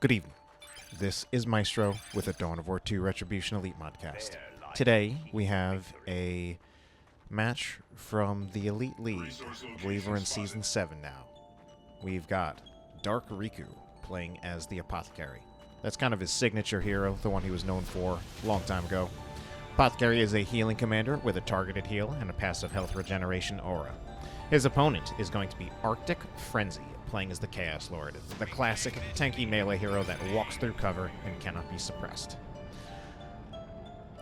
Good evening. This is Maestro with a Dawn of War 2 Retribution Elite Modcast. Today, we have a match from the Elite League. I believe we're in Season 7 now. We've got Dark Riku playing as the Apothecary. That's kind of his signature hero, the one he was known for a long time ago. Apothecary is a healing commander with a targeted heal and a passive health regeneration aura. His opponent is going to be ArcticFrenzy, playing as the Chaos Lord, the classic tanky melee hero that walks through cover and cannot be suppressed.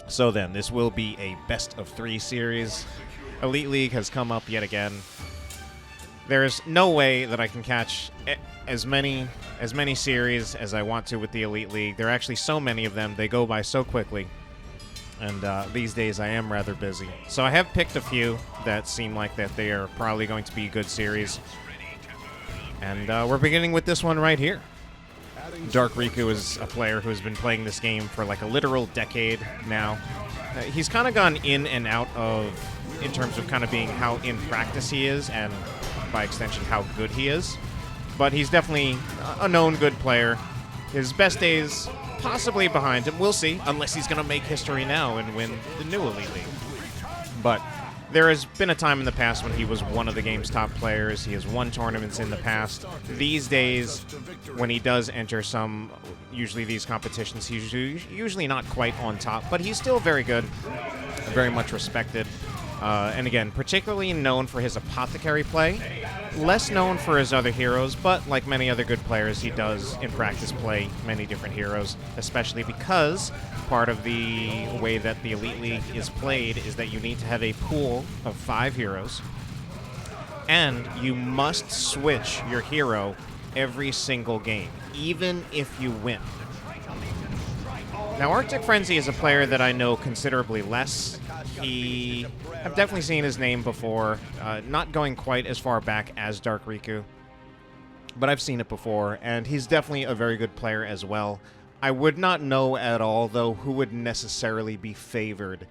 So then, this will be a best-of-3 series. Elite League has come up yet again. There is no way that I can catch as many series as I want to with the Elite League. There are actually so many of them. They go by so quickly. And these days I am rather busy. So I have picked a few that seem like that they are probably going to be good series. And we're beginning with this one right here. Dark Riku is a player who has been playing this game for like a literal decade now. He's kind of gone in and out of, in terms of kind of being how in practice he is, and by extension how good he is. But he's definitely a known good player. His best days possibly behind him. We'll see, unless he's going to make history now and win the new Elite League. But there has been a time in the past when he was one of the game's top players. He has won tournaments in the past. These days, when he does enter usually these competitions, he's usually not quite on top, but he's still very good, very much respected. And again, particularly known for his Apothecary play. Less known for his other heroes, but like many other good players, he does, in practice, play many different heroes, especially because part of the way that the Elite League is played is that you need to have a pool of 5 heroes, and you must switch your hero every single game, even if you win. Now, ArcticFrenzy is a player that I know considerably less. I've definitely seen his name before, not going quite as far back as Dark Riku, but I've seen it before, and he's definitely a very good player as well. I would not know at all, though, who would necessarily be favored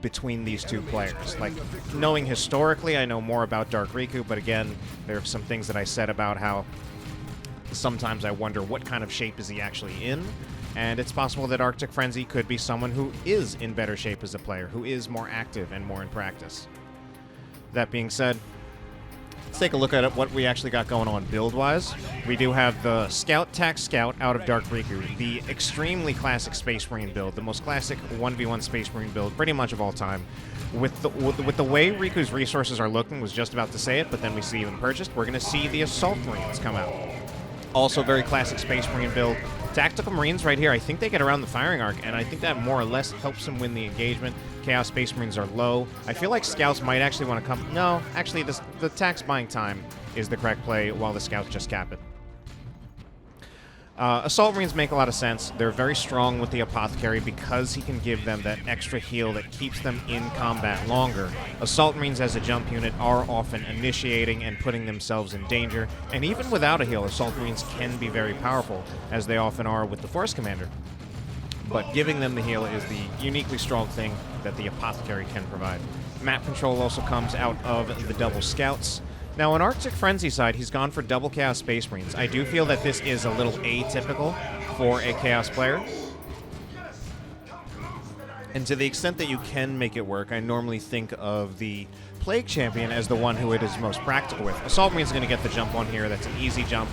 between these two players. Like, knowing historically, I know more about Dark Riku, but again, there are some things that I said about how sometimes I wonder what kind of shape is he actually in. And it's possible that ArcticFrenzy could be someone who is in better shape as a player, who is more active and more in practice. That being said, let's take a look at what we actually got going on build-wise. We do have the Scout Tac Scout out of Dark Riku, the extremely classic Space Marine build, the most classic 1v1 Space Marine build pretty much of all time. With the way Riku's resources are looking, was just about to say it, but then we see them purchased, we're going to see the Assault Marines come out. Also very classic Space Marine build. Tactical Marines right here, I think they get around the firing arc, and I think that more or less helps him win the engagement. Chaos Space Marines are low. I feel like Scouts might actually want to come... No, actually, the tax buying time is the correct play, while the Scouts just cap it. Assault Marines make a lot of sense. They're very strong with the Apothecary because he can give them that extra heal that keeps them in combat longer. Assault Marines as a jump unit are often initiating and putting themselves in danger, and even without a heal, Assault Marines can be very powerful, as they often are with the Force Commander. But giving them the heal is the uniquely strong thing that the Apothecary can provide. Map control also comes out of the double Scouts. Now, on ArcticFrenzy's side, he's gone for double Chaos Space Marines. I do feel that this is a little atypical for a Chaos player. And to the extent that you can make it work, I normally think of the Plague Champion as the one who it is most practical with. Assault Marine's going to get the jump on here. That's an easy jump.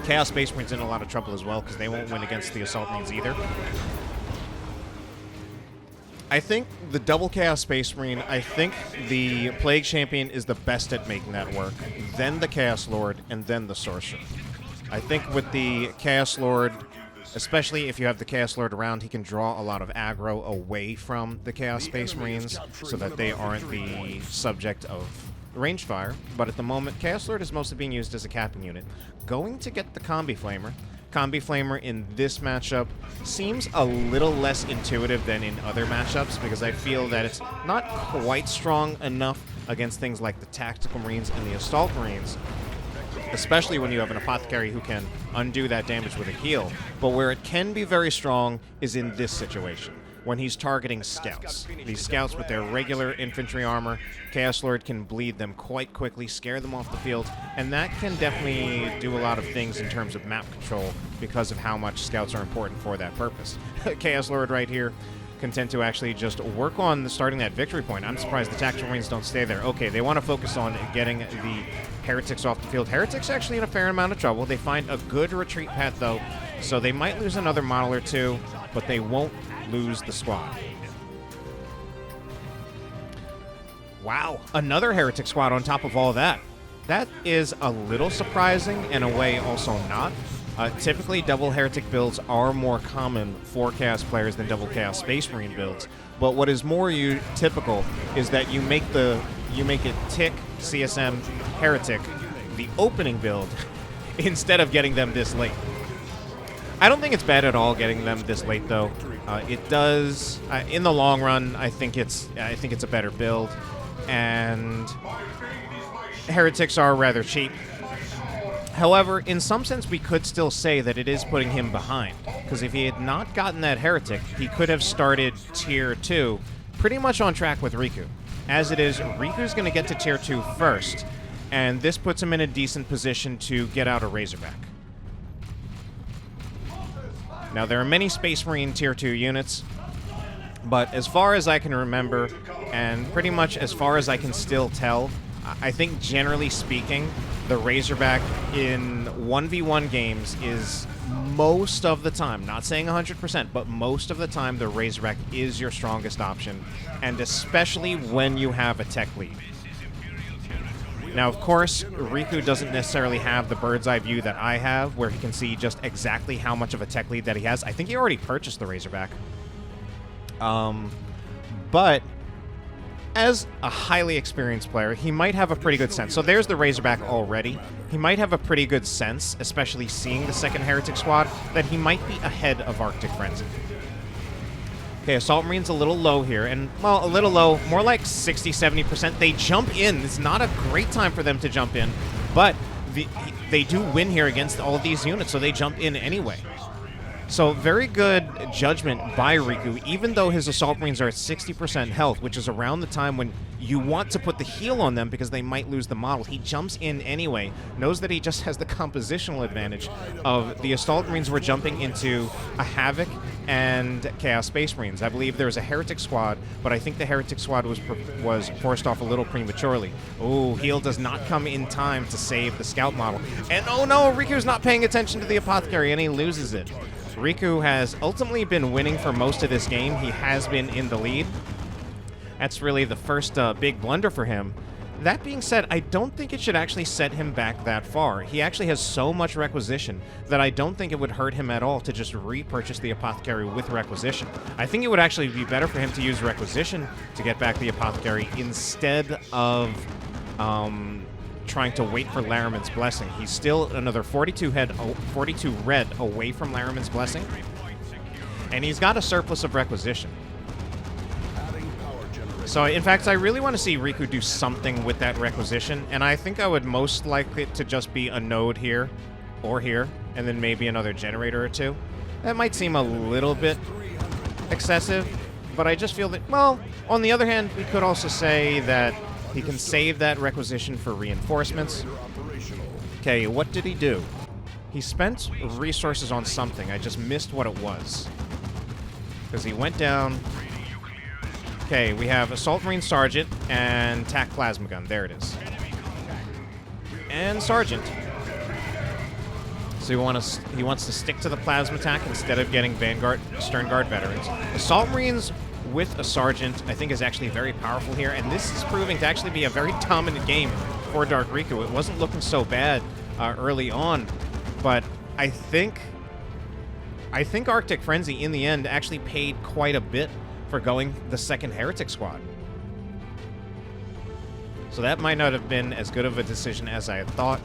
Chaos Space Marine's in a lot of trouble as well, because they won't win against the Assault Marines either. I think the double Chaos Space Marine, I think the Plague Champion is the best at making that work. Then the Chaos Lord, and then the Sorcerer. I think with the Chaos Lord, especially if you have the Chaos Lord around, he can draw a lot of aggro away from the Chaos Space Marines so that they aren't the subject of ranged fire. But at the moment, Chaos Lord is mostly being used as a capping unit. Going to get the Combi Flamer. Combi Flamer in this matchup seems a little less intuitive than in other matchups, because I feel that it's not quite strong enough against things like the Tactical Marines and the Assault Marines, especially when you have an Apothecary who can undo that damage with a heal. But where it can be very strong is in this situation. when he's targeting scouts. These scouts with their regular infantry armor, Chaos Lord can bleed them quite quickly, scare them off the field, and that can definitely do a lot of things in terms of map control because of how much scouts are important for that purpose. Chaos Lord right here can tend to actually just work on starting that victory point. I'm surprised the Tactical Marines don't stay there. Okay, they want to focus on getting the Heretics off the field. Heretics actually in a fair amount of trouble. They find a good retreat path, though, so they might lose another model or two, but they won't lose the squad. Wow, another Heretic squad on top of all that. That is a little surprising, in a way also not. Typically, double Heretic builds are more common for Chaos players than double Chaos Space Marine builds. But what is more typical is that you make it Tick, CSM, Heretic, the opening build, instead of getting them this late. I don't think it's bad at all getting them this late, though. It does, in the long run, I think it's a better build, and Heretics are rather cheap. However, in some sense, we could still say that it is putting him behind, because if he had not gotten that Heretic, he could have started Tier 2 pretty much on track with Riku. As it is, Riku's going to get to Tier 2 first, and this puts him in a decent position to get out a Razorback. Now, there are many Space Marine Tier 2 units, but as far as I can remember, and pretty much as far as I can still tell, I think generally speaking, the Razorback in 1v1 games is most of the time, not saying 100%, but most of the time the Razorback is your strongest option, and especially when you have a tech lead. Now, of course, Riku doesn't necessarily have the bird's eye view that I have, where he can see just exactly how much of a tech lead that he has. I think he already purchased the Razorback. But as a highly experienced player, he might have a pretty good sense. So there's the Razorback already. He might have a pretty good sense, especially seeing the second Heretic squad, that he might be ahead of Arctic Frenzy. Okay, Assault Marine's a little low here, and, well, a little low, more like 60-70%. They jump in. It's not a great time for them to jump in, but they do win here against all of these units, so they jump in anyway. So very good judgment by Riku, even though his Assault Marines are at 60% health, which is around the time when you want to put the heal on them because they might lose the model. He jumps in anyway, knows that he just has the compositional advantage of the Assault Marines were jumping into a Havoc and Chaos Space Marines. I believe there's a Heretic squad, but I think the Heretic squad was forced off a little prematurely. Oh, heal does not come in time to save the Scout model. And oh no, Riku's not paying attention to the Apothecary, and he loses it. Riku has ultimately been winning for most of this game. He has been in the lead. That's really the first big blunder for him. That being said, I don't think it should actually set him back that far. He actually has so much Requisition that I don't think it would hurt him at all to just repurchase the Apothecary with Requisition. I think it would actually be better for him to use Requisition to get back the Apothecary instead of trying to wait for Lariman's Blessing. He's still another 42 red away from Lariman's Blessing, and he's got a surplus of Requisition. So, in fact, I really want to see Riku do something with that Requisition, and I think I would most like it to just be a node here, or here, and then maybe another generator or two. That might seem a little bit excessive, but I just feel that, well, on the other hand, we could also say that he can save that Requisition for reinforcements. Okay, what did he do? He spent resources on something. I just missed what it was. Because he went down. Okay, we have Assault Marine Sergeant and TAC Plasma Gun. There it is. And Sergeant. So he wants to stick to the Plasma Attack instead of getting Vanguard, Stern Guard veterans. Assault Marines with a Sergeant, I think, is actually very powerful here, and this is proving to actually be a very dominant game for Dark Riku. It wasn't looking so bad early on, but I think Arctic Frenzy, in the end, actually paid quite a bit for going the second Heretic squad. So that might not have been as good of a decision as I had thought.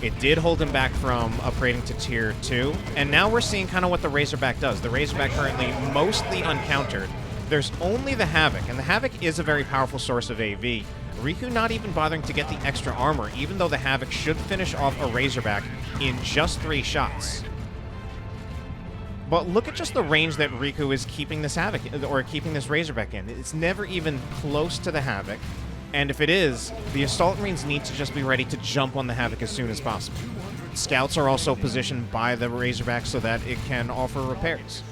It did hold him back from upgrading to Tier 2, and now we're seeing kind of what the Razorback does. The Razorback currently mostly uncountered. There's only the Havoc, and the Havoc is a very powerful source of AV. Riku not even bothering to get the extra armor, even though the Havoc should finish off a Razorback in just 3 shots. But look at just the range that Riku is keeping this Havoc, or keeping this Razorback in. It's never even close to the Havoc. And if it is, the Assault Marines need to just be ready to jump on the Havoc as soon as possible. Scouts are also positioned by the Razorback so that it can offer repairs.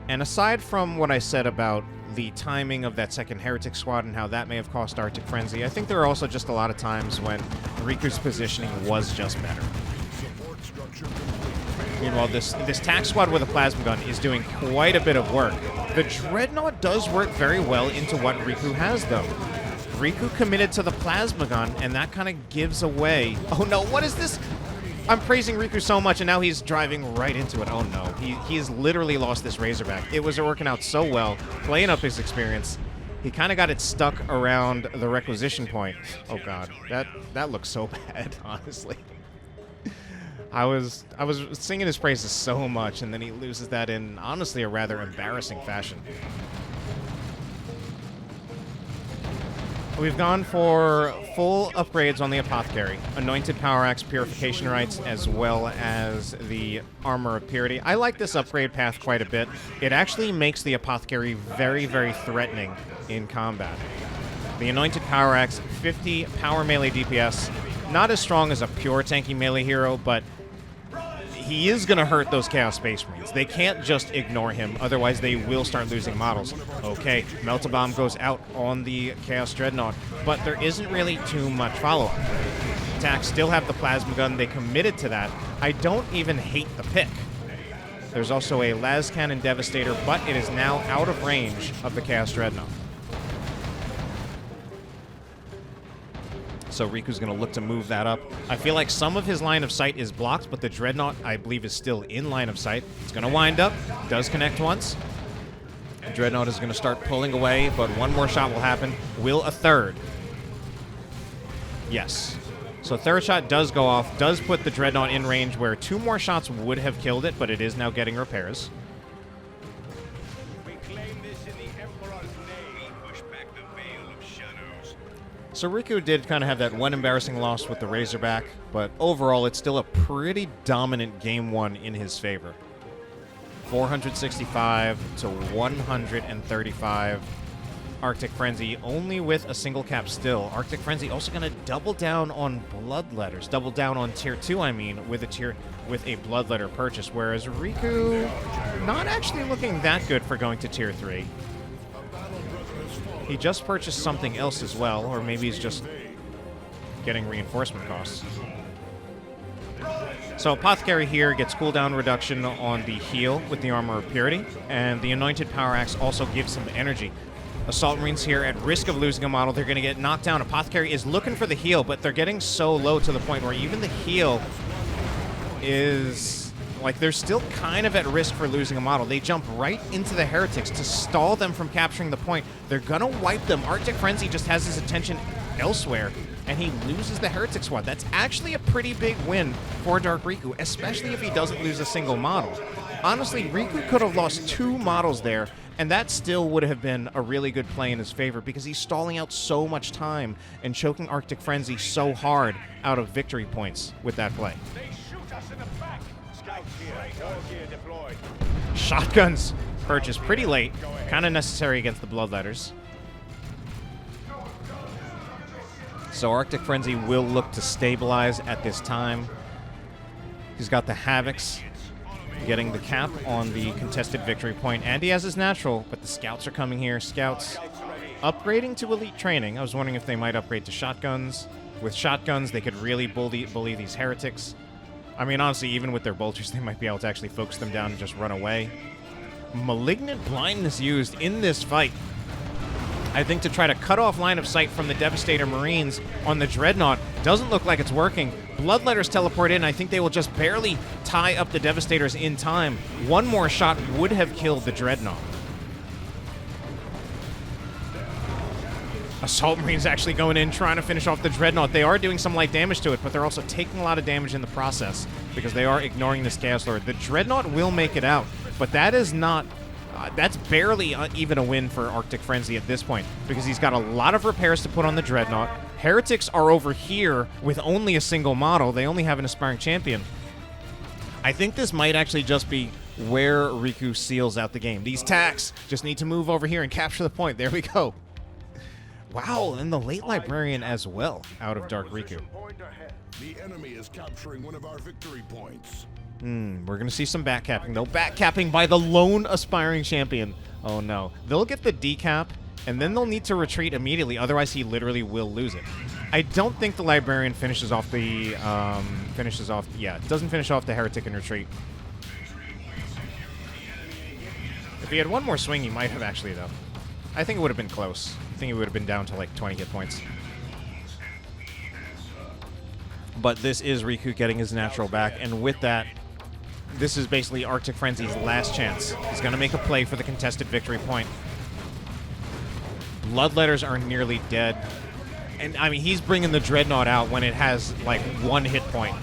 And aside from what I said about the timing of that second Heretic Squad and how that may have cost ArcticFrenzy, I think there are also just a lot of times when Riku's positioning was just better. Meanwhile, this tack squad with a plasma gun is doing quite a bit of work. The Dreadnought does work very well into what Riku has, though. Riku committed to the plasma gun, and that kind of gives away... Oh no, what is this? I'm praising Riku so much, and now he's driving right into it. Oh no, he has literally lost this Razorback. It was working out so well, playing up his experience. He kind of got it stuck around the requisition point. Oh god, that looks so bad, honestly. I was singing his praises so much, and then he loses that in, honestly, a rather embarrassing fashion. We've gone for full upgrades on the Apothecary, Anointed Power Axe Purification Rights, as well as the Armor of Purity. I like this upgrade path quite a bit. It actually makes the Apothecary very, very threatening in combat. The Anointed Power Axe, 50 power melee DPS, not as strong as a pure tanky melee hero, but he is going to hurt those Chaos Space Marines. They can't just ignore him, otherwise they will start losing models. Okay, Melt-A-Bomb goes out on the Chaos Dreadnought, but there isn't really too much follow-up. Attacks still have the Plasma Gun. They committed to that. I don't even hate the pick. There's also a Las Cannon Devastator, but it is now out of range of the Chaos Dreadnought. So Riku's going to look to move that up. I feel like some of his line of sight is blocked, but the Dreadnought, I believe, is still in line of sight. It's going to wind up. Does connect once. The Dreadnought is going to start pulling away, but one more shot will happen. Will a third? Yes. So third shot does go off, does put the Dreadnought in range where two more shots would have killed it, but it is now getting repairs. So Riku did kind of have that one embarrassing loss with the Razorback, but overall it's still a pretty dominant game one in his favor. 465 to 135. ArcticFrenzy only with a single cap still. ArcticFrenzy also going to double down on Bloodletters. Double down on tier 2, I mean, with a Bloodletter purchase, whereas Riku not actually looking that good for going to tier 3. He just purchased something else as well, or maybe he's just getting reinforcement costs. So Apothecary here gets cooldown reduction on the heal with the Armor of Purity, and the Anointed Power Axe also gives him energy. Assault Marines here at risk of losing a model. They're going to get knocked down. Apothecary is looking for the heal, but they're getting so low to the point where even the heal is... like, they're still kind of at risk for losing a model. They jump right into the Heretics to stall them from capturing the point. They're gonna wipe them. ArcticFrenzy just has his attention elsewhere, and he loses the Heretic Squad. That's actually a pretty big win for Dark Riku, especially if he doesn't lose a single model. Honestly, Riku could have lost 2 models there, and that still would have been a really good play in his favor because he's stalling out so much time and choking ArcticFrenzy so hard out of victory points with that play. Shotguns purchased pretty late, kind of necessary against the Bloodletters. So ArcticFrenzy will look to stabilize at this time. He's got the Havocs getting the cap on the contested victory point, and he has his natural, but the Scouts are coming here. Scouts upgrading to elite training. I was wondering if they might upgrade to shotguns. With shotguns, they could really bully these Heretics. I mean, honestly, even with their bolters, they might be able to actually focus them down and just run away. Malignant Blindness used in this fight, I think, to try to cut off line of sight from the Devastator Marines on the Dreadnought. Doesn't look like it's working. Bloodletters teleport in. I think they will just barely tie up the Devastators in time. One more shot would have killed the Dreadnought. Assault Marines actually going in, trying to finish off the Dreadnought. They are doing some light damage to it, but they're also taking a lot of damage in the process because they are ignoring this Chaos Lord. The Dreadnought will make it out, but that is not... that's barely even a win for ArcticFrenzy at this point because he's got a lot of repairs to put on the Dreadnought. Heretics are over here with only a single model. They only have an aspiring champion. I think this might actually just be where Riku seals out the game. These tacks just need to move over here and capture the point. There we go. Wow, and the late Librarian as well out of Dark Riku. The enemy is capturing one of our victory points. We're going to see some backcapping, though. Backcapping by the lone aspiring champion. Oh, no. They'll get the decap, and then they'll need to retreat immediately. Otherwise, he literally will lose it. I don't think the Librarian finishes off the... Yeah, doesn't finish off the Heretic in retreat. If he had one more swing, he might have actually, though. I think it would have been close. I think it would have been down to, like, 20 hit points. But this is Riku getting his natural back, and with that, this is basically ArcticFrenzy's last chance. He's going to make a play for the contested victory point. Bloodletters are nearly dead. And, I mean, he's bringing the Dreadnought out when it has, like, 1 hit point.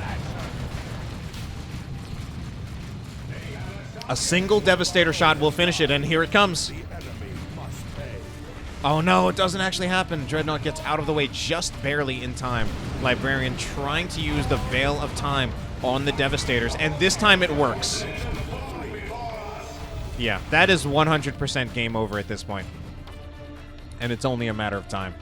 A single Devastator shot will finish it, and here it comes. Oh, no, it doesn't actually happen. Dreadnought gets out of the way just barely in time. Librarian trying to use the Veil of Time on the Devastators, and this time it works. Yeah, that is 100% game over at this point. And it's only a matter of time.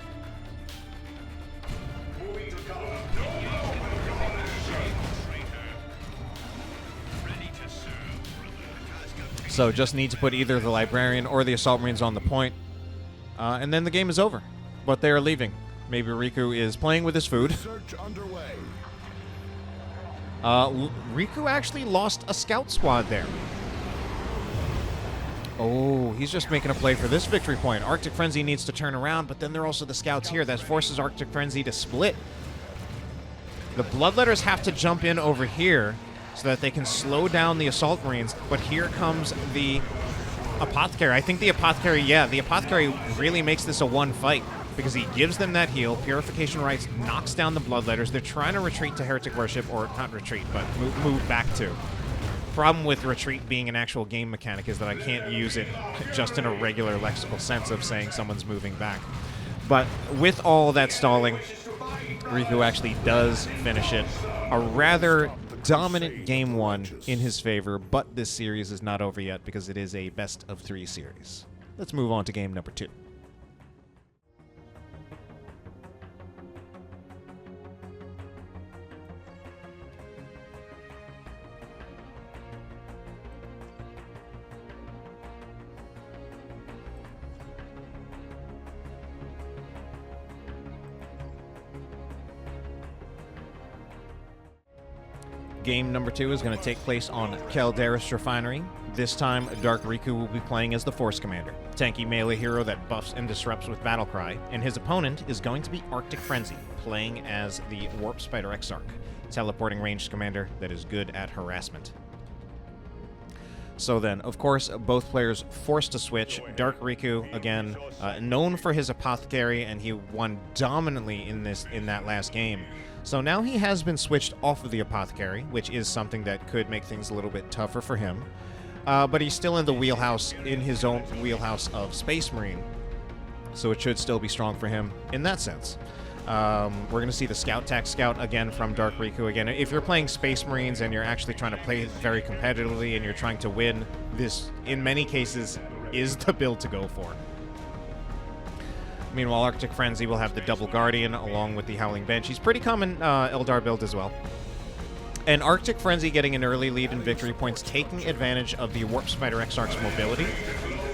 So just need to put either the Librarian or the Assault Marines on the point. And then the game is over. But they are leaving. Maybe Riku is playing with his food. Search underway. Riku actually lost a scout squad there. Oh, he's just making a play for this victory point. ArcticFrenzy needs to turn around, but then there are also the scouts here. That forces ArcticFrenzy to split. The Bloodletters have to jump in over here so that they can slow down the Assault Marines, but here comes the Apothecary. I think the Apothecary, yeah, the Apothecary really makes this a one fight because he gives them that heal. Purification Rites knocks down the Bloodletters. They're trying to retreat to Heretic Worship, or not retreat, but move back to. Problem with retreat being an actual game mechanic is that I can't use it just in a regular lexical sense of saying someone's moving back. But with all that stalling, Riku actually does finish it. A rather dominant game one in his favor, but this series is not over yet because it is a best-of-3 series. Let's move on to game number 2. Game number 2 is going to take place on Calderis Refinery. This time, Dark Riku will be playing as the Force Commander, tanky melee hero that buffs and disrupts with Battlecry, and his opponent is going to be ArcticFrenzy, playing as the Warp Spider Exarch, teleporting ranged commander that is good at harassment. So then, of course, both players forced to switch. Dark Riku, again, known for his Apothecary, and he won dominantly in that last game. So now he has been switched off of the Apothecary, which is something that could make things a little bit tougher for him. But he's still in the wheelhouse, in his own wheelhouse of Space Marine. So it should still be strong for him in that sense. We're going to see the Scout Tac Scout again from Dark Riku again. If you're playing Space Marines and you're actually trying to play very competitively and you're trying to win, this, in many cases, is the build to go for. Meanwhile, ArcticFrenzy will have the Double Guardian along with the Howling Banshees. Pretty common Eldar build as well. And ArcticFrenzy getting an early lead in victory points, taking advantage of the Warp Spider Exarch's mobility.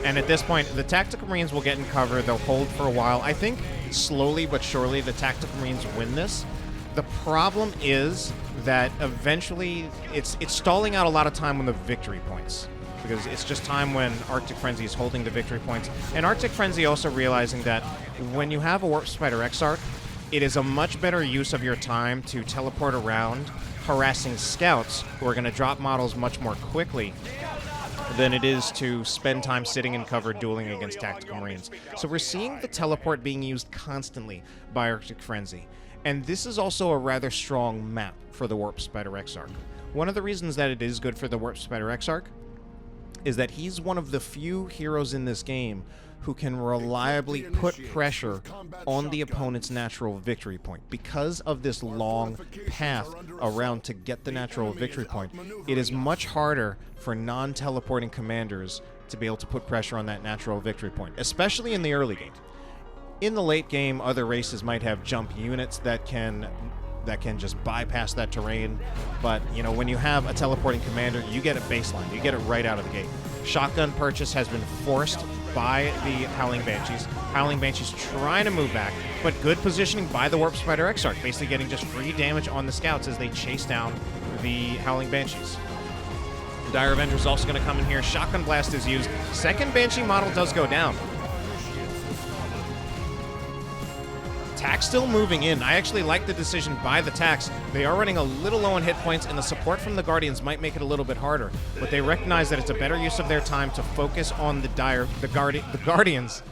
And at this point, the Tactical Marines will get in cover. They'll hold for a while. I think slowly but surely the Tactical Marines win this. The problem is that eventually it's stalling out a lot of time on the victory points, because it's just time when ArcticFrenzy is holding the victory points. And ArcticFrenzy also realizing that when you have a Warp Spider Exarch, it is a much better use of your time to teleport around, harassing scouts who are going to drop models much more quickly than it is to spend time sitting in cover dueling against Tactical Marines. So we're seeing the teleport being used constantly by ArcticFrenzy. And this is also a rather strong map for the Warp Spider Exarch. One of the reasons that it is good for the Warp Spider Exarch is that he's one of the few heroes in this game who can reliably put pressure on the opponent's natural victory point. Because of this long path around to get the natural victory point, it is much harder for non-teleporting commanders to be able to put pressure on that natural victory point, especially in the early game. In the late game, other races might have jump units that can just bypass that terrain, but you know, when you have a teleporting commander, you get a baseline, you get it right out of the gate. Shotgun purchase has been forced by the Howling Banshees. Howling Banshees trying to move back, but good positioning by the Warp Spider Exarch, basically getting just free damage on the scouts as they chase down the Howling Banshees. Dire Avenger is also going to come in here. Shotgun Blast is used. Second Banshee model does go down. Tax still moving in. I actually like the decision by the Tax. They are running a little low on hit points, and the support from the Guardians might make it a little bit harder. But they recognize that it's a better use of their time to focus on the Guardians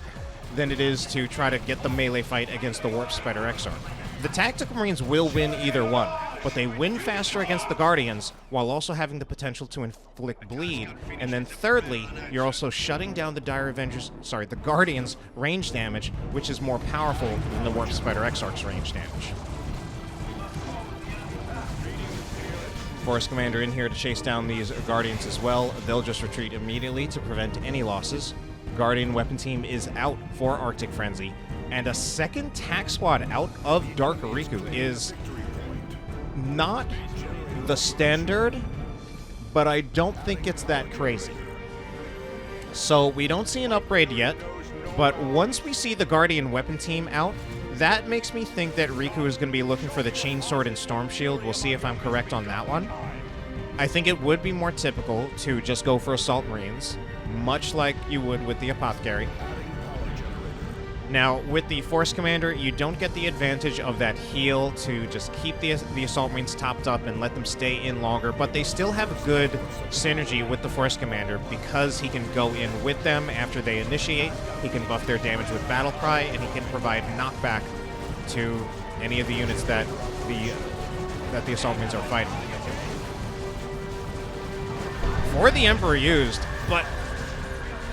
than it is to try to get the melee fight against the Warp Spider Exarch. The Tactical Marines will win either one, but they win faster against the Guardians while also having the potential to inflict bleed. And then thirdly, you're also shutting down the the Guardians' range damage, which is more powerful than the Warp Spider Exarch's range damage. Forest Commander in here to chase down these Guardians as well. They'll just retreat immediately to prevent any losses. Guardian Weapon Team is out for ArcticFrenzy, and a second tack squad out of Dark Riku is not the standard, but I don't think it's that crazy. So we don't see an upgrade yet, but once we see the Guardian Weapon Team out, that makes me think that Riku is going to be looking for the Chainsword and Storm Shield. We'll see if I'm correct on that one. I think it would be more typical to just go for Assault Marines, much like you would with the Apothecary. Now, with the Force Commander, you don't get the advantage of that heal to just keep the Assault Marines topped up and let them stay in longer, but they still have good synergy with the Force Commander because he can go in with them after they initiate, he can buff their damage with Battle Cry, and he can provide knockback to any of the units that the Assault Marines are fighting. For the Emperor used, but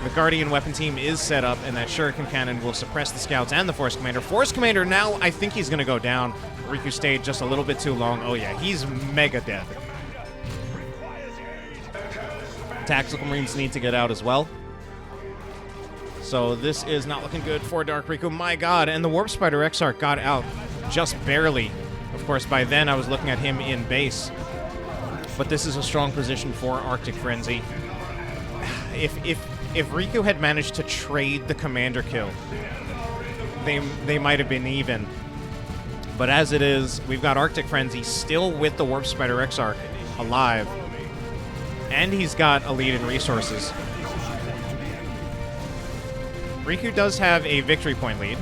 the Guardian Weapon Team is set up, and that Shuriken Cannon will suppress the Scouts and the Force Commander. Force Commander now, I think he's going to go down. Riku stayed just a little bit too long. Oh yeah, he's mega dead. Tactical Marines need to get out as well. So this is not looking good for Dark Riku. My god, and the Warp Spider Exarch got out just barely. Of course, by then I was looking at him in base. But this is a strong position for ArcticFrenzy. If Riku had managed to trade the commander kill, they might have been even. But as it is, we've got ArcticFrenzy still with the Warp Spider Exarch alive. And he's got a lead in resources. Riku does have a victory point lead,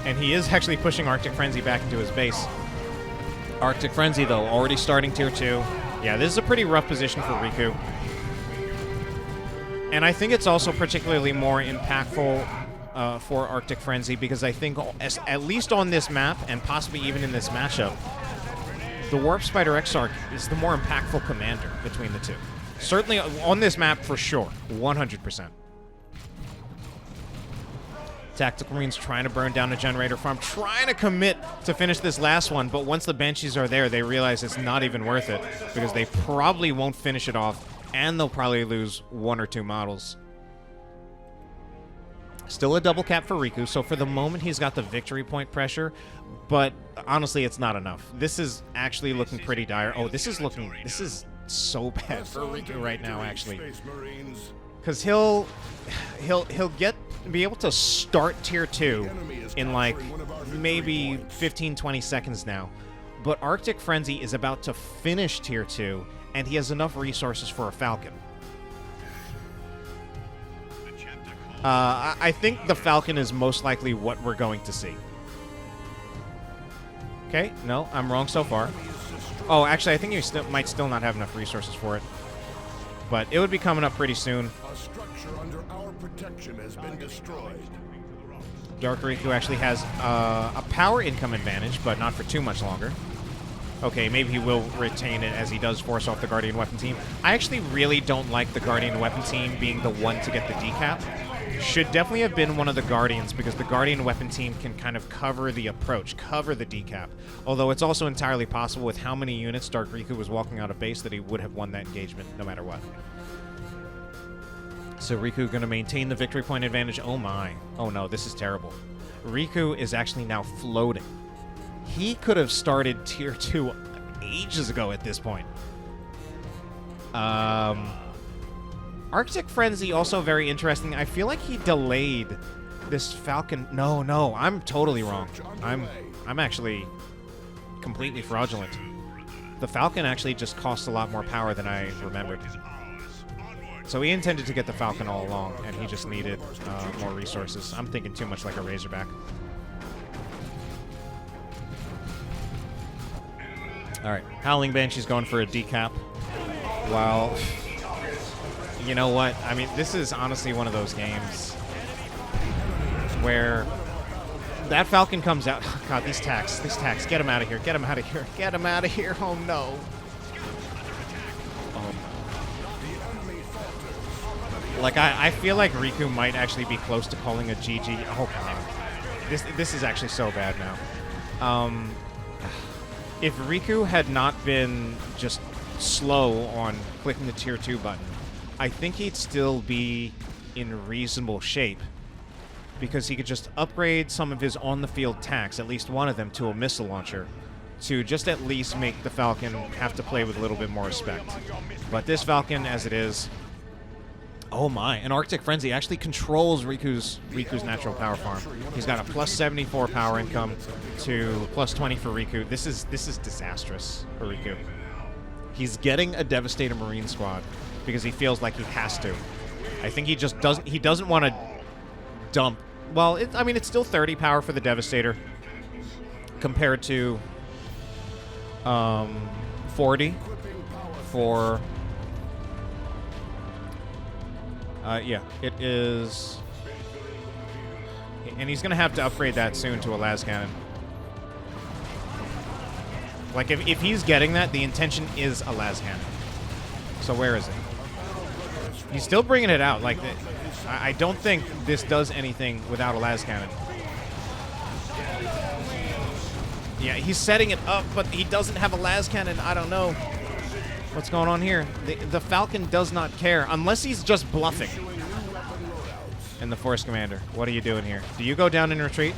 and he is actually pushing ArcticFrenzy back into his base. ArcticFrenzy, though, already starting Tier 2. Yeah, this is a pretty rough position for Riku. And I think it's also particularly more impactful for ArcticFrenzy because I think, at least on this map, and possibly even in this matchup, the Warp Spider Exarch is the more impactful commander between the two. Certainly on this map, for sure. 100%. Tactical Marines trying to burn down a generator farm, trying to commit to finish this last one, but once the Banshees are there, they realize it's not even worth it because they probably won't finish it off, and they'll probably lose 1 or 2 models. Still a double cap for Riku, so for the moment he's got the victory point pressure, but honestly it's not enough. This is actually looking pretty dire. Oh, this is so bad for Riku right now, actually. Because he'll be able to start Tier 2 in like maybe 15-20 seconds now. But ArcticFrenzy is about to finish Tier 2, and he has enough resources for a Falcon. I think the Falcon is most likely what we're going to see. Okay, no, I'm wrong so far. Oh, actually, I think you might still not have enough resources for it. But it would be coming up pretty soon. A structure under our protection has been destroyed. Dark Riku actually has a power income advantage, but not for too much longer. Okay, maybe he will retain it as he does force off the Guardian Weapon Team. I actually really don't like the Guardian Weapon Team being the one to get the decap. should definitely have been one of the Guardians, because the Guardian weapon team can kind of cover the approach, cover the decap. Although it's also entirely possible with how many units Dark Riku was walking out of base that he would have won that engagement no matter what. So Riku going to maintain the victory point advantage. Oh my. Oh no, this is terrible. Riku is actually now floating. He could have started tier 2 ages ago at this point. ArcticFrenzy also very interesting. I feel like he delayed this Falcon. No, I'm totally wrong. I'm actually completely fraudulent. The Falcon actually just costs a lot more power than I remembered. So he intended to get the Falcon all along, and he just needed more resources. I'm thinking too much like a Razorback. All right, Howling Banshee's going for a decap. While, you know what? I mean, this is honestly one of those games where that Falcon comes out. Oh, God, these tacks. Get him out of here. Get him out of here. Get him out of here. Oh, no. Like, I feel like Riku might actually be close to calling a GG. Oh, God. This is actually so bad now. If Riku had not been just slow on clicking the tier 2 button, I think he'd still be in reasonable shape, because he could just upgrade some of his on-the-field tacks, at least one of them, to a missile launcher, to just at least make the Falcon have to play with a little bit more respect. But this Falcon, as it is... Oh my, and ArcticFrenzy actually controls Riku's natural power farm. He's got a plus 74 power income to plus 20 for Riku. This is disastrous for Riku. He's getting a Devastator Marine squad because he feels like he has to. I think he just doesn't want to dump. Well, I mean, it's still 30 power for the Devastator compared to 40 for... yeah, it is... And he's going to have to upgrade that soon to a las cannon. Like, if he's getting that, the intention is a las cannon. So where is it? He's still bringing it out. Like, I don't think this does anything without a las cannon. Yeah, he's setting it up, but he doesn't have a las cannon. I don't know what's going on here. The Falcon does not care, unless he's just bluffing. And the Force Commander, what are you doing here? Do you go down and retreat?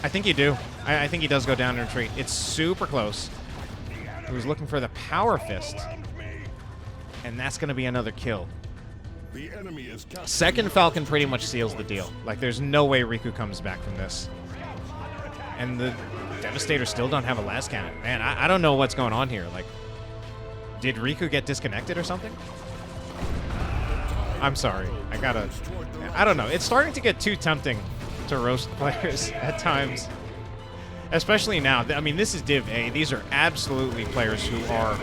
I think you do. I think he does go down and retreat. It's super close. He was looking for the Power Fist. And that's going to be another kill. The enemy is Second Falcon pretty much seals the deal. Like, there's no way Riku comes back from this. And the Devastator still don't have a las cannon. Man, I don't know what's going on here. Like, did Riku get disconnected or something? I'm sorry. I don't know. It's starting to get too tempting to roast players at times. Especially now. I mean, this is Div A. These are absolutely players who are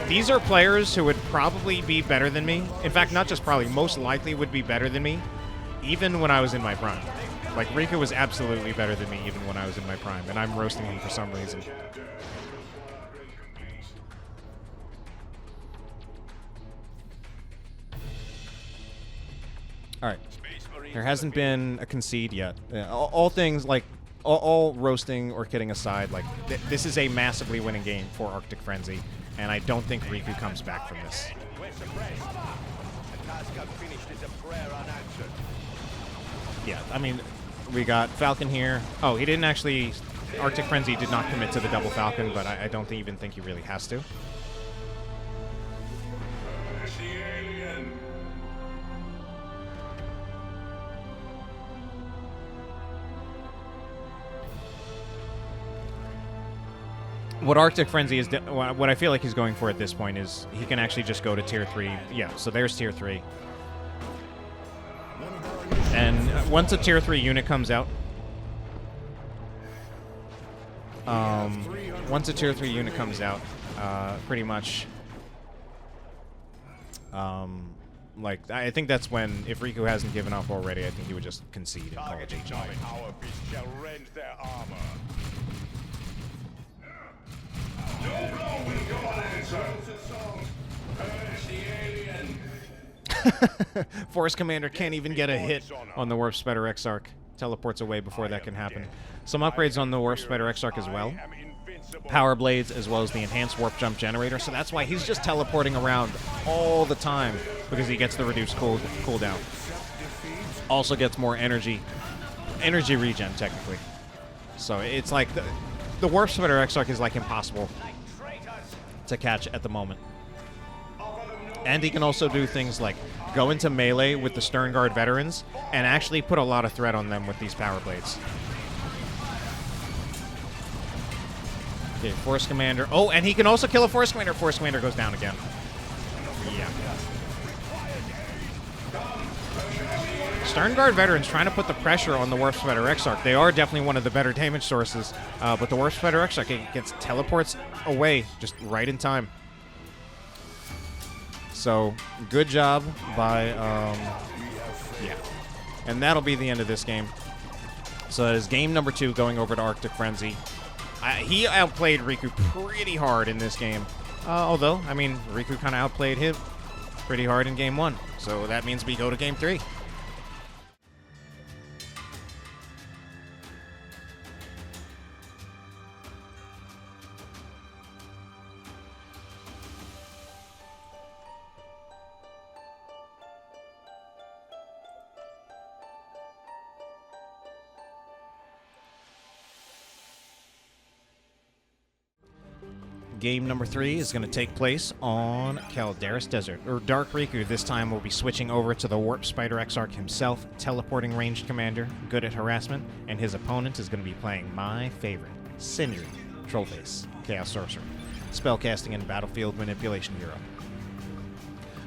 these are players who would probably be better than me. In fact, not just probably, most likely would be better than me, even when I was in my prime. Like, Riku was absolutely better than me even when I was in my prime, and I'm roasting him for some reason. All right. There hasn't been a concede yet. All things, like, all roasting or kidding aside, like, this is a massively winning game for ArcticFrenzy, and I don't think Riku comes back from this. Yeah, I mean, we got Falcon here. Oh, he didn't actually... ArcticFrenzy did not commit to the double Falcon, but I don't even think he really has to. What ArcticFrenzy is, what I feel like he's going for at this point is he can actually just go to tier 3. Yeah, so there's tier 3. And once a tier 3 unit comes out, pretty much, like, I think that's when, if Riku hasn't given up already, I think he would just concede and call it GG. Force Commander can't even get a hit on the Warp Spider Exarch. Teleports away before that can happen. Some upgrades on the Warp Spider Exarch as well. Power Blades, as well as the Enhanced Warp Jump Generator, so that's why he's just teleporting around all the time, because he gets the reduced cooldown. Also gets more energy regen, technically. So it's like, the Warp Spider Exarch is like impossible to catch at the moment. And he can also do things like go into melee with the Stern Guard veterans and actually put a lot of threat on them with these Power Blades. Okay, Force Commander. Oh, and he can also kill a Force Commander. Force Commander goes down again. Yeah. Stern Guard veterans trying to put the pressure on the Warp Spider Exarch. They are definitely one of the better damage sources, but the Warp Spider Exarch gets teleports away just right in time. So, good job by, yeah. And that'll be the end of this game. So that is game number 2 going over to ArcticFrenzy. He outplayed Riku pretty hard in this game. Although, I mean, Riku kind of outplayed him pretty hard in game 1. So that means we go to game 3. Game number 3 is going to take place on Calderis Desert, or Dark Riku. This time we'll be switching over to the Warp Spider Exarch himself, teleporting ranged commander, good at harassment, and his opponent is going to be playing my favorite, Sindri, Trollface, Chaos Sorcerer, spellcasting and battlefield manipulation hero.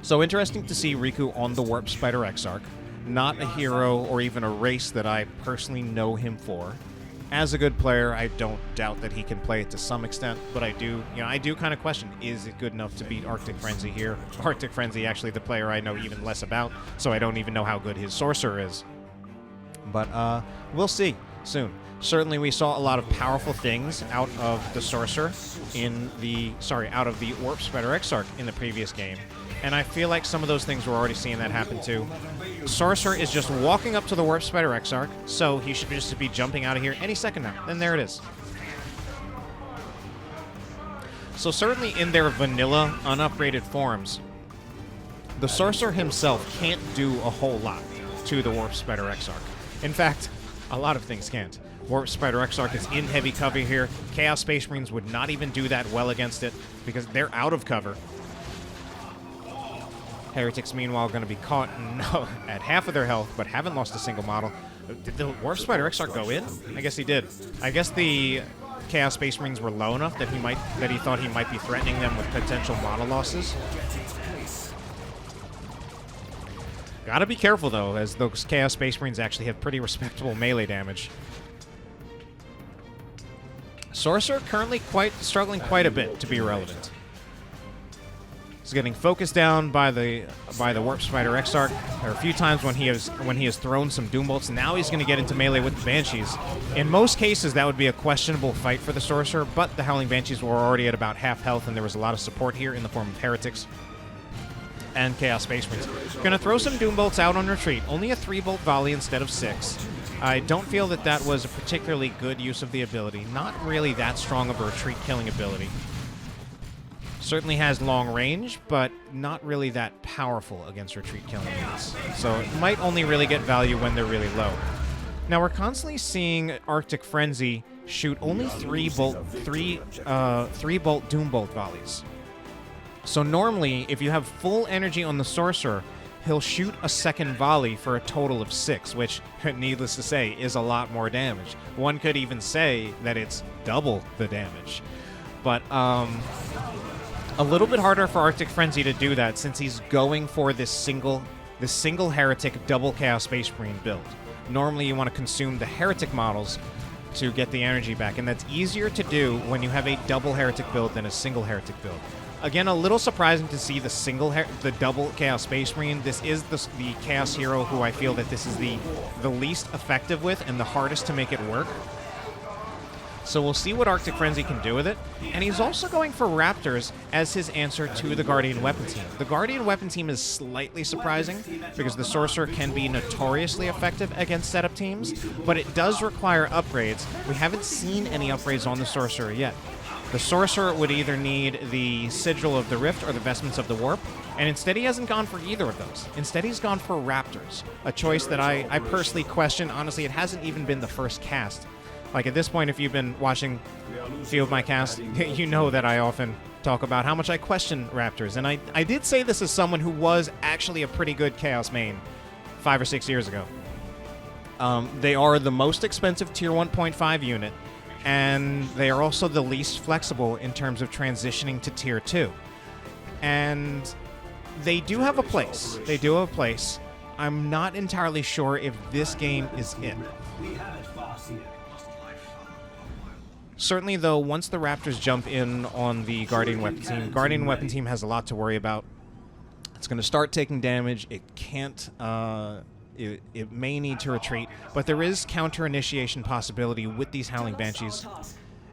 So interesting to see Riku on the Warp Spider Exarch, not a hero or even a race that I personally know him for. As a good player, I don't doubt that he can play it to some extent, but I do kind of question, is it good enough to beat ArcticFrenzy here? ArcticFrenzy, actually the player I know even less about, so I don't even know how good his sorcerer is. But we'll see soon. Certainly we saw a lot of powerful things out of the sorcerer out of the Warp Spider Exarch in the previous game. And I feel like some of those things we're already seeing that happen too. Sorcerer is just walking up to the Warp Spider Exarch, so he should just be jumping out of here any second now. And there it is. So certainly in their vanilla, unupgraded forms, the Sorcerer himself can't do a whole lot to the Warp Spider Exarch. In fact, a lot of things can't. Warp Spider Exarch is in heavy cover here. Chaos Space Marines would not even do that well against it because they're out of cover. Heretics, meanwhile, going to be caught at half of their health, but haven't lost a single model. Did the Warp Spider Exarch go in? I guess he did. I guess the Chaos Space Marines were low enough that he thought he might be threatening them with potential model losses. Gotta be careful, though, as those Chaos Space Marines actually have pretty respectable melee damage. Sorcerer currently struggling quite a bit to be relevant. He's getting focused down by the Warp Spider Exarch. There are a few times when he has thrown some Doom Bolts. Now he's going to get into melee with the Banshees. In most cases, that would be a questionable fight for the Sorcerer, but the Howling Banshees were already at about half health, and there was a lot of support here in the form of Heretics and Chaos Space Marines. Going to throw some Doom Bolts out on retreat. Only a 3-bolt volley instead of 6. I don't feel that was a particularly good use of the ability. Not really that strong of a retreat-killing ability. Certainly has long range, but not really that powerful against retreat-killing units. So it might only really get value when they're really low. Now we're constantly seeing ArcticFrenzy shoot only 3-bolt Doom Bolt volleys. So normally, if you have full energy on the Sorcerer, he'll shoot a second volley for a total of 6, which, needless to say, is a lot more damage. One could even say that it's double the damage. But, a little bit harder for ArcticFrenzy to do that since he's going for this single Heretic double Chaos Space Marine build. Normally, you want to consume the Heretic models to get the energy back, and that's easier to do when you have a double Heretic build than a single Heretic build. Again, a little surprising to see the double Chaos Space Marine. This is the Chaos hero who I feel that this is the least effective with and the hardest to make it work. So we'll see what ArcticFrenzy can do with it. And he's also going for Raptors as his answer to the Guardian Weapon Team. The Guardian Weapon Team is slightly surprising because the Sorcerer can be notoriously effective against setup teams, but it does require upgrades. We haven't seen any upgrades on the Sorcerer yet. The Sorcerer would either need the Sigil of the Rift or the Vestments of the Warp, and instead he hasn't gone for either of those. Instead he's gone for Raptors, a choice that I personally question. Honestly, it hasn't even been the first cast. Like, at this point, if you've been watching a few of my casts, you know that I often talk about how much I question Raptors. And I did say this as someone who was actually a pretty good Chaos main 5 or 6 years ago. They are the most expensive Tier 1.5 unit, and they are also the least flexible in terms of transitioning to Tier 2. And they do have a place. They do have a place. I'm not entirely sure if this game is it. Certainly, though, once the Raptors jump in on the Guardian Weapon Team has a lot to worry about. It's going to start taking damage. It can't... It may need to retreat, but there is counter-initiation possibility with these Howling Banshees,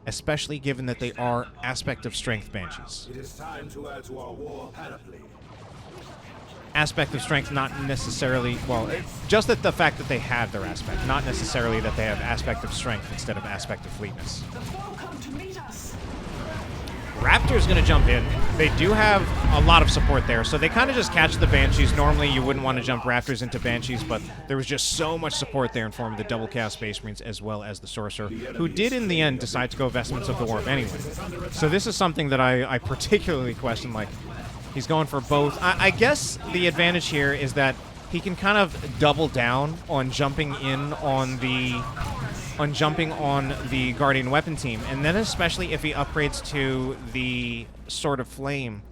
especially given that they are Aspect of Strength Banshees. It is time to add to our war panoply. Aspect of Strength, not necessarily... Well, just that the fact that they have their aspect, not necessarily that they have Aspect of Strength instead of Aspect of Fleetness. Raptor's going to jump in. They do have a lot of support there, so they kind of just catch the Banshees. Normally, you wouldn't want to jump Raptors into Banshees, but there was just so much support there in form of the double Chaos Space Marines as well as the Sorcerer, who did, in the end, decide to go Vestments of the Warp anyway. So this is something that I particularly question. Like, he's going for both. I guess the advantage here is that he can kind of double down on jumping in on the Guardian Weapon Team, and then especially if he upgrades to the Sword of Flame,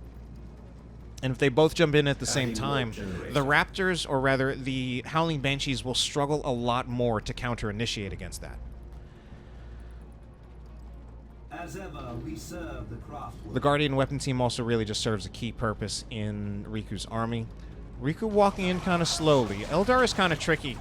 and if they both jump in at the same time, the Raptors, or rather the Howling Banshees, will struggle a lot more to counter-initiate against that. As ever, we serve the craft. The Guardian Weapon Team also really just serves a key purpose in Riku's army. Riku walking in kind of slowly. Eldar is kind of tricky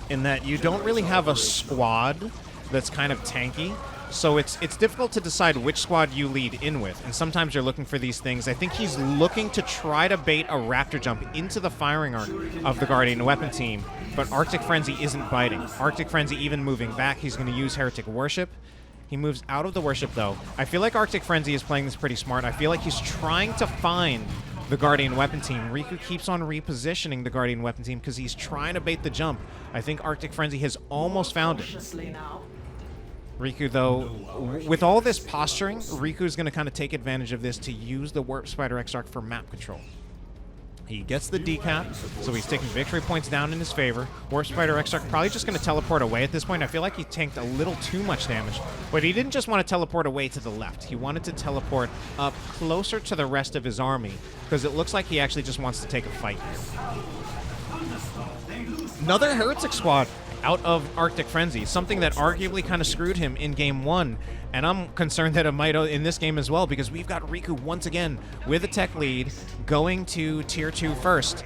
in that you don't really have a squad that's kind of tanky, so it's difficult to decide which squad you lead in with, and sometimes you're looking for these things. I think he's looking to try to bait a Raptor jump into the firing arc of the Guardian Weapon Team, but ArcticFrenzy isn't biting. ArcticFrenzy even moving back. He's going to use Heretic Worship. He moves out of the Worship, though. I feel like ArcticFrenzy is playing this pretty smart. I feel like he's trying to find the Guardian Weapon Team. Riku keeps on repositioning the Guardian Weapon Team because he's trying to bait the jump. I think ArcticFrenzy has almost found it. Riku, though, with all this posturing, Riku is going to kind of take advantage of this to use the Warp Spider Exarch for map control. He gets the decap, so he's taking victory points down in his favor. Warp Spider Exarch probably just going to teleport away at this point. I feel like he tanked a little too much damage, but he didn't just want to teleport away to the left. He wanted to teleport up closer to the rest of his army, because it looks like he actually just wants to take a fight here. Another Heretic squad out of ArcticFrenzy, something that arguably kind of screwed him in Game 1, and I'm concerned that it might in this game as well, because we've got Riku once again with a tech lead going to Tier 2 first,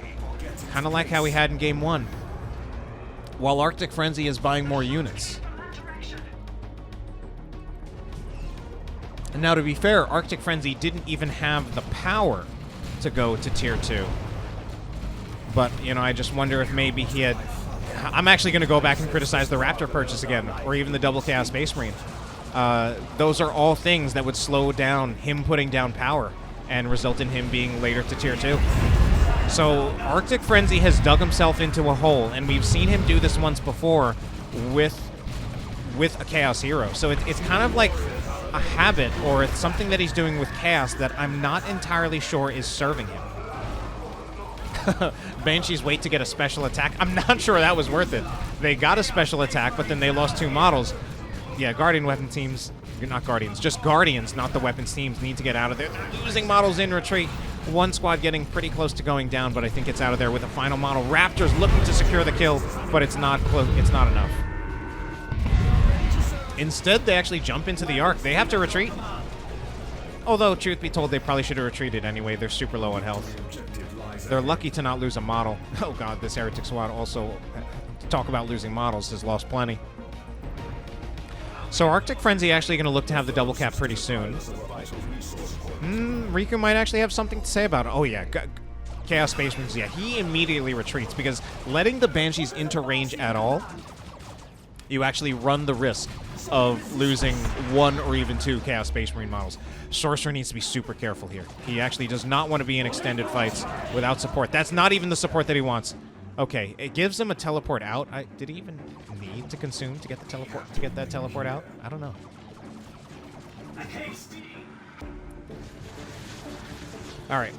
kind of like how we had in Game 1, while ArcticFrenzy is buying more units. And now, to be fair, ArcticFrenzy didn't even have the power to go to Tier 2. But, you know, I just wonder if maybe he had... I'm actually going to go back and criticize the Raptor purchase again, or even the Double Chaos Space Marine. Those are all things that would slow down him putting down power and result in him being later to Tier 2. So ArcticFrenzy has dug himself into a hole, and we've seen him do this once before with a Chaos Hero. So it's kind of like a habit, or it's something that he's doing with Chaos that I'm not entirely sure is serving him. Banshees wait to get a special attack. I'm not sure that was worth it. They got a special attack, but then they lost 2 models. Yeah, Guardian Weapon Teams, not Guardians, just Guardians, not the Weapons teams, need to get out of there. They're losing models in retreat. One squad getting pretty close to going down, but I think it's out of there with a final model. Raptors looking to secure the kill, but it's not close. It's not enough. Instead, they actually jump into the Arc. They have to retreat. Although, truth be told, they probably should have retreated anyway. They're super low on health. They're lucky to not lose a model. Oh god, this Heretic squad also, to talk about losing models, has lost plenty. So ArcticFrenzy actually going to look to have the double cap pretty soon. Riku might actually have something to say about it. Oh, yeah. Chaos Space Marines, yeah. He immediately retreats because letting the Banshees into range at all, you actually run the risk of losing 1 or even 2 Chaos Space Marine models. Sorcerer needs to be super careful here. He actually does not want to be in extended fights without support. That's not even the support that he wants. Okay, it gives him a teleport out. Did he even need to consume to get the teleport to get that teleport out? I don't know. All right.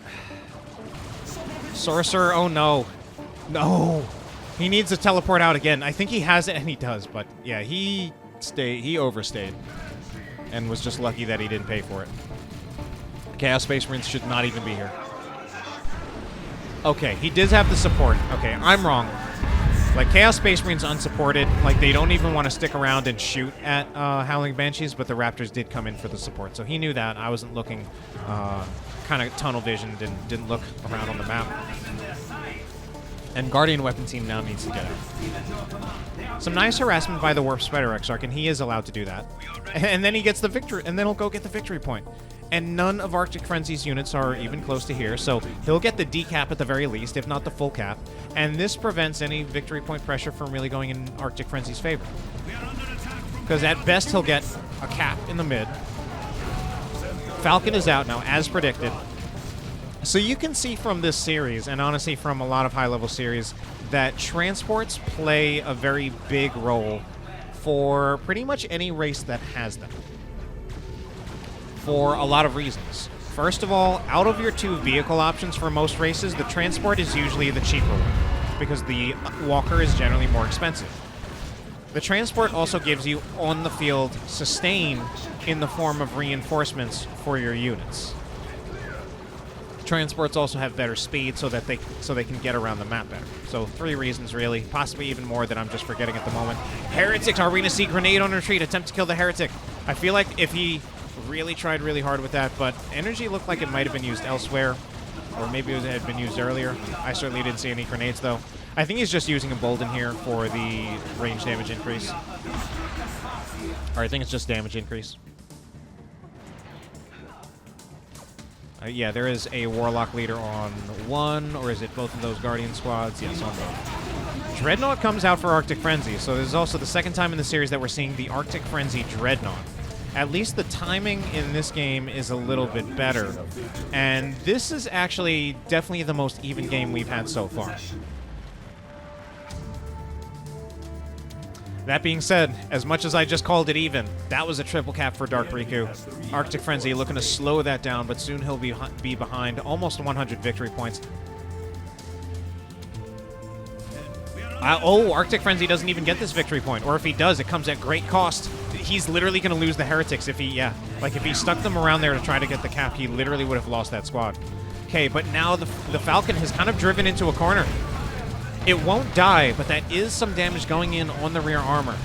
Sorcerer, oh no. No. He needs to teleport out again. I think he has it, and he does, but yeah, he overstayed and was just lucky that he didn't pay for it. Chaos Space Marines should not even be here. Okay, he did have the support. Okay, I'm wrong. Like, Chaos Space Marines unsupported, like, they don't even want to stick around and shoot at Howling Banshees, but the Raptors did come in for the support, so he knew that. I wasn't looking kind of tunnel visioned and didn't look around on the map. And Guardian Weapon Team now needs to get out. Some nice harassment by the Warp Spider Exarch, and he is allowed to do that. And then he gets the victory, and then he'll go get the victory point. And none of ArcticFrenzy's units are even close to here, so he'll get the decap at the very least, if not the full cap. And this prevents any victory point pressure from really going in ArcticFrenzy's favor. Because at best, he'll get a cap in the mid. Falcon is out now, as predicted. So you can see from this series, and honestly from a lot of high-level series, that transports play a very big role for pretty much any race that has them. For a lot of reasons. First of all, out of your 2 vehicle options for most races, the transport is usually the cheaper one, because the walker is generally more expensive. The transport also gives you on-the-field sustain in the form of reinforcements for your units. Transports also have better speed so that they can get around the map better. So 3 reasons really, possibly even more that I'm just forgetting at the moment. Heretic, Arena Sea grenade on retreat, attempt to kill the Heretic. I feel like if he really tried really hard with that, but energy looked like it might have been used elsewhere, or maybe it had been used earlier. I certainly didn't see any grenades though. I think he's just using Embolden here for the range damage increase. Or I think it's just damage increase. Yeah, there is a Warlock leader on 1, or is it both of those Guardian squads? Yes, on both. Dreadnought comes out for ArcticFrenzy, so this is also the second time in the series that we're seeing the ArcticFrenzy Dreadnought. At least the timing in this game is a little bit better, and this is actually definitely the most even game we've had so far. That being said, as much as I just called it even, that was a triple cap for Dark Riku. ArcticFrenzy looking to slow that down, but soon he'll be behind almost 100 victory points. Oh, ArcticFrenzy doesn't even get this victory point, or if he does, it comes at great cost. He's literally going to lose the Heretics if he, like if he stuck them around there to try to get the cap, he literally would have lost that squad. Okay, but now the Falcon has kind of driven into a corner. It won't die, but that is some damage going in on the rear armor.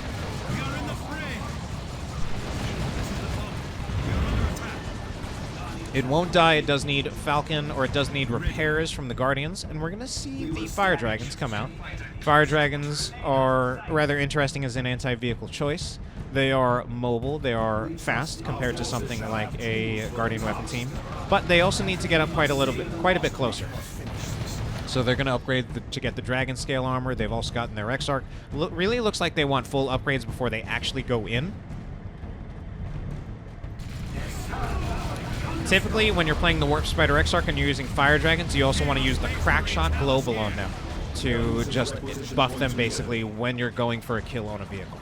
It won't die. It does need Falcon, or it does need repairs from the Guardians, and we're going to see the Fire Dragons come out. Fire Dragons are rather interesting as an anti-vehicle choice. They are mobile, they are fast compared to something like a Guardian Weapon Team, but they also need to get up quite a bit closer. So they're going to upgrade to get the Dragon Scale armor. They've also gotten their Exarch. Really looks like they want full upgrades before they actually go in. Typically, when you're playing the Warp Spider Exarch and you're using Fire Dragons, you also want to use the Crackshot Global on them to just buff them basically when you're going for a kill on a vehicle.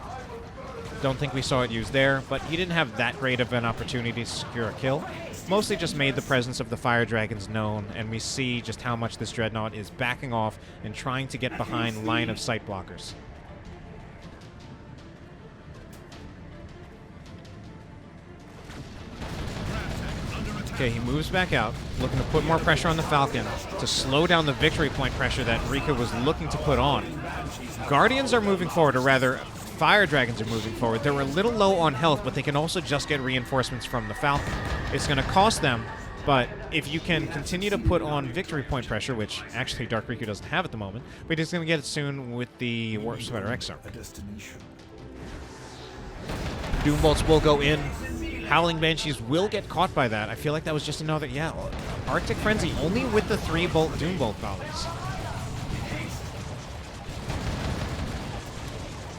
Don't think we saw it used there, but he didn't have that great of an opportunity to secure a kill. Mostly just made the presence of the Fire Dragons known, and we see just how much this Dreadnought is backing off and trying to get behind line of sight blockers. Okay, he moves back out, looking to put more pressure on the Falcon to slow down the victory point pressure that Riku was looking to put on. Guardians are moving forward, or rather, Fire Dragons are moving forward. They're a little low on health, but they can also just get reinforcements from the Falcon. It's going to cost them, but if you can continue to put on victory point pressure, which actually Dark Riku doesn't have at the moment, but he's going to get it soon with the Warp Spider Exarch. Doom Bolts will go in. Howling Banshees will get caught by that. I feel like that was just another, yeah, ArcticFrenzy only with the 3-bolt Doom Bolt volleys.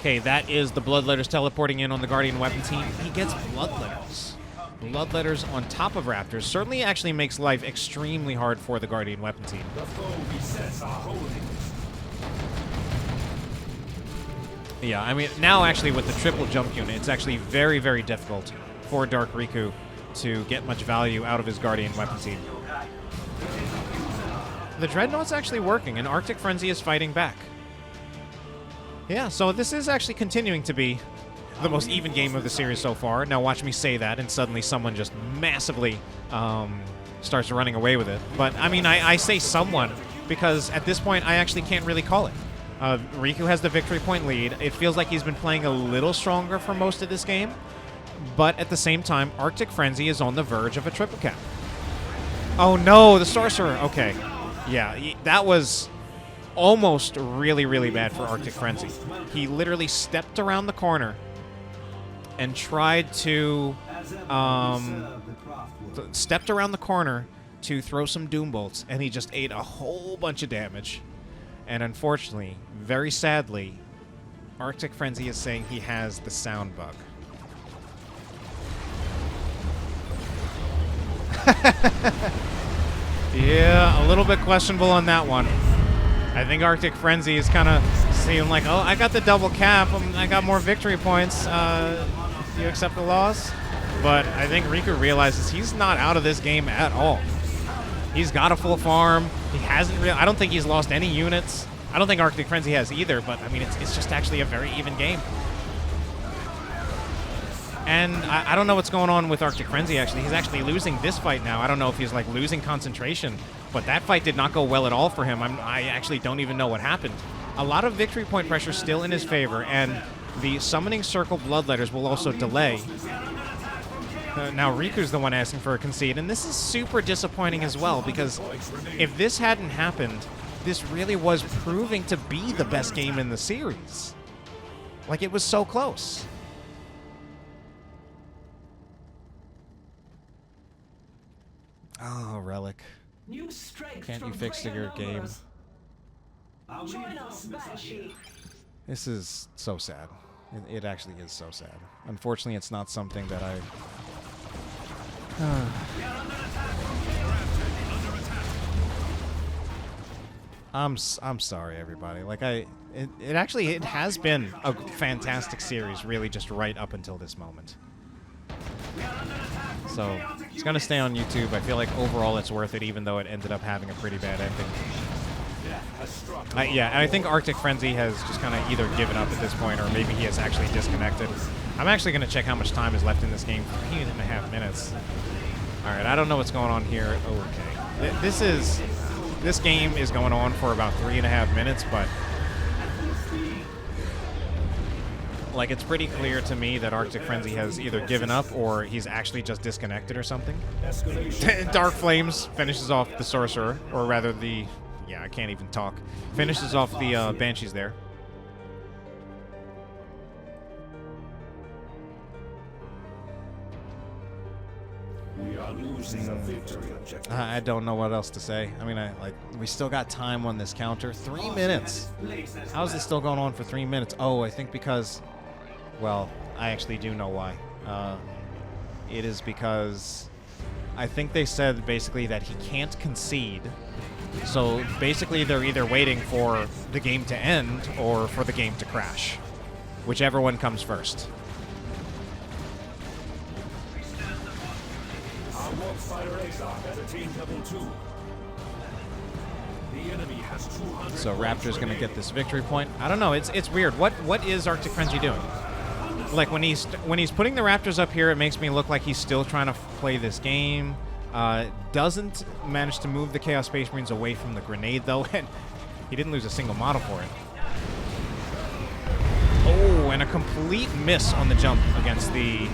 Okay, that is the Bloodletters teleporting in on the Guardian Weapon team. He gets Bloodletters. Bloodletters on top of Raptors certainly actually makes life extremely hard for the Guardian Weapon team. The foe resets our holdings. Yeah, I mean, now actually with the triple jump unit, it's actually very, very difficult for Dark Riku to get much value out of his Guardian Weapon team. The Dreadnought's actually working, and ArcticFrenzy is fighting back. Yeah, so this is actually continuing to be the most even game of the series so far. Now watch me say that, and suddenly someone just massively starts running away with it. But, I mean, I say someone, because at this point, I actually can't really call it. Riku has the victory point lead. It feels like he's been playing a little stronger for most of this game. But at the same time, ArcticFrenzy is on the verge of a triple cap. Oh no, the Sorcerer. Okay. Yeah, that was almost really, really bad for ArcticFrenzy. He literally stepped around the corner and tried to stepped around the corner to throw some Doom Bolts, and he just ate a whole bunch of damage. And unfortunately, very sadly, ArcticFrenzy is saying he has the sound bug. Yeah, a little bit questionable on that one. I think ArcticFrenzy is kind of seeing like, oh, I got the double cap. I got more victory points. Do you accept the loss? But I think Riku realizes he's not out of this game at all. He's got a full farm. He hasn't I don't think he's lost any units. I don't think ArcticFrenzy has either, but I mean, it's just actually a very even game. And I don't know what's going on with ArcticFrenzy, actually. He's actually losing this fight now. I don't know if he's, like, losing concentration, but that fight did not go well at all for him. I actually don't even know what happened. A lot of victory point pressure still in his favor, and the Summoning Circle Bloodletters will also delay. Now Riku's the one asking for a concede, and this is super disappointing as well, because if this hadn't happened, this really was proving to be the best game in the series. Like, it was so close. Oh, Relic. Can't you fix your game? This is so sad. It actually is so sad. Unfortunately, it's not something that I... I'm sorry, everybody. Like, it has been a fantastic series, really, just right up until this moment. So, it's going to stay on YouTube. I feel like overall it's worth it, even though it ended up having a pretty bad ending. Yeah, and I think ArcticFrenzy has just kind of either given up at this point, or maybe he has actually disconnected. I'm actually going to check how much time is left in this game. 3.5 minutes. Alright, I don't know what's going on here. Okay. This game is going on for about 3.5 minutes, but... like, it's pretty clear to me that ArcticFrenzy has either given up or he's actually just disconnected or something. Dark Flames finishes off the Sorcerer, or rather the... yeah, I can't even talk. Finishes off the Banshees there. We are losing a victory objective. I don't know what else to say. I mean, we still got time on this counter. 3 minutes. How is this still going on for 3 minutes? Oh, I think because... well, I actually do know why. It is because I think they said basically that he can't concede. So basically they're either waiting for the game to end or for the game to crash. Whichever one comes first. Our Warfighter Exarch at a team level 2. The enemy has 200. So Raptor's gonna get this victory point. I don't know, it's weird. What is ArcticFrenzy doing? Like, when he's putting the Raptors up here, it makes me look like he's still trying to play this game. Doesn't manage to move the Chaos Space Marines away from the grenade, though, and he didn't lose a single model for it. Oh, and a complete miss on the jump against the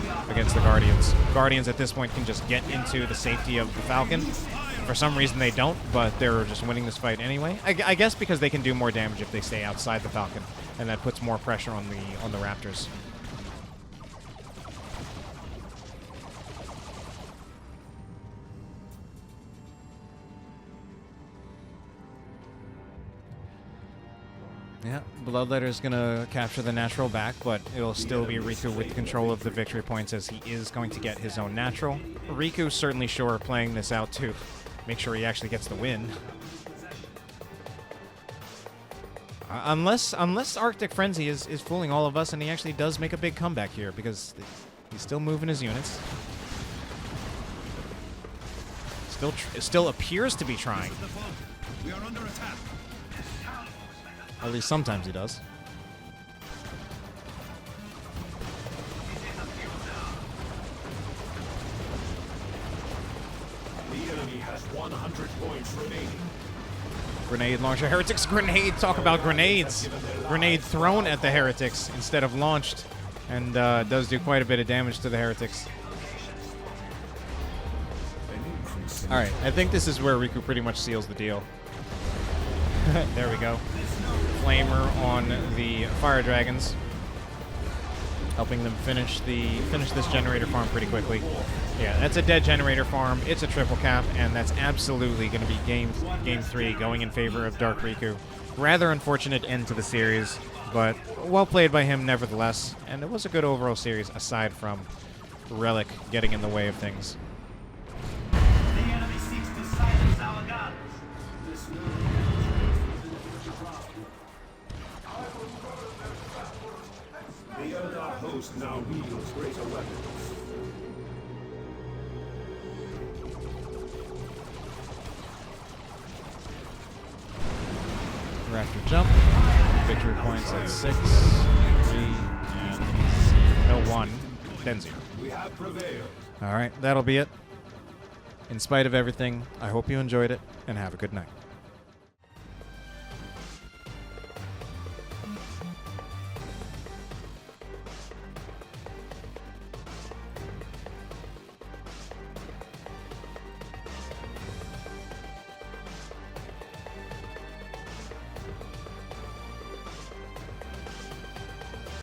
Guardians. Guardians at this point can just get into the safety of the Falcon. For some reason they don't, but they're just winning this fight anyway. I guess because they can do more damage if they stay outside the Falcon, and that puts more pressure on the Raptors. Yeah, Bloodletter's gonna capture the natural back, but it'll still be Riku with control of the victory points as he is going to get his own natural. Riku's certainly sure of playing this out to make sure he actually gets the win. Unless ArcticFrenzy is fooling all of us and he actually does make a big comeback here, because he's still moving his units. Still appears to be trying. We are under attack. At least sometimes he does. The enemy has 100 points remaining. Grenade launcher. Heretics grenade. Talk about grenades. Grenade thrown at the Heretics instead of launched. And does do quite a bit of damage to the Heretics. Alright, I think this is where Riku pretty much seals the deal. There we go. Flamer on the Fire Dragons. Helping them finish this generator farm pretty quickly. Yeah, that's a dead generator farm. It's a triple cap, and that's absolutely going to be game 3 going in favor of Dark Riku. Rather unfortunate end to the series, but well played by him nevertheless. And it was a good overall series aside from Relic getting in the way of things. The enemy seeks to silence our guns. This will The Eldar host now wields greater weapons. Raptor jump. Victory points at 6, 3, and 1. Then 0. We have prevailed. Alright, that'll be it. In spite of everything, I hope you enjoyed it, and have a good night.